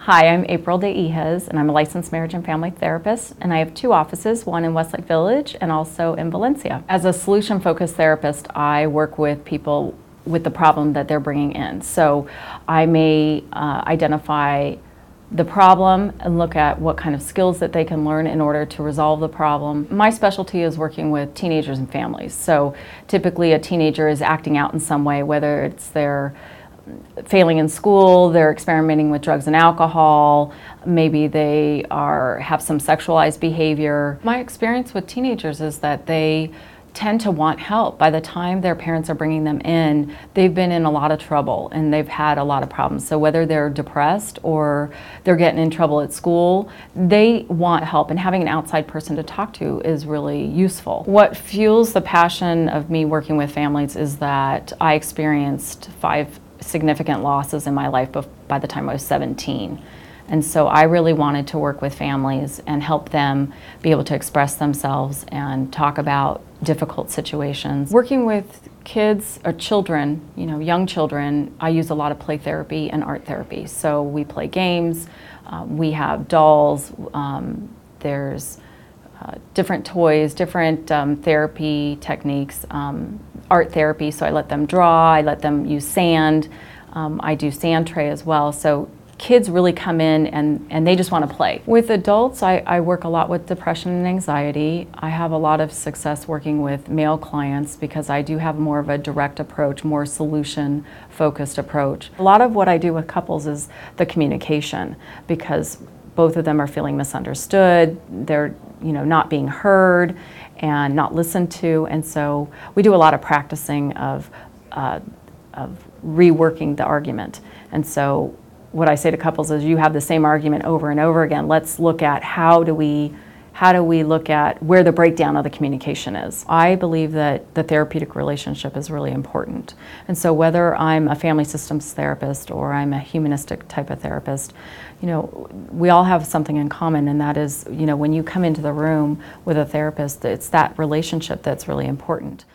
Hi, I'm April de Higes, and I'm a licensed marriage and family therapist, and I have two offices, one in Westlake Village and also in Valencia. As a solution-focused therapist, I work with people with the problem that they're bringing in. So I may identify the problem and look at what kind of skills that they can learn in order to resolve the problem. My specialty is working with teenagers and families. So typically a teenager is acting out in some way, whether it's their failing in school, they're experimenting with drugs and alcohol, maybe they have some sexualized behavior. My experience with teenagers is that they tend to want help. By the time their parents are bringing them in, they've been in a lot of trouble and they've had a lot of problems. So whether they're depressed or they're getting in trouble at school, they want help, and having an outside person to talk to is really useful. What fuels the passion of me working with families is that I experienced 5 significant losses in my life by the time I was 17. And so I really wanted to work with families and help them be able to express themselves and talk about difficult situations. Working with kids or children, young children, I use a lot of play therapy and art therapy. So we play games, we have dolls, there's different toys, different therapy techniques, art therapy, so I let them draw, I let them use sand, I do sand tray as well. So kids really come in and they just want to play. With adults, I work a lot with depression and anxiety. I have a lot of success working with male clients because I do have more of a direct approach, more solution-focused approach. A lot of what I do with couples is the communication, because both of them are feeling misunderstood, they're not being heard and not listened to, and so we do a lot of practicing of reworking the argument. And so what I say to couples is, you have the same argument over and over again. Let's look at how do we look at where the breakdown of the communication is. I believe that the therapeutic relationship is really important. And so whether I'm a family systems therapist or I'm a humanistic type of therapist, we all have something in common, and that is, when you come into the room with a therapist, it's that relationship that's really important.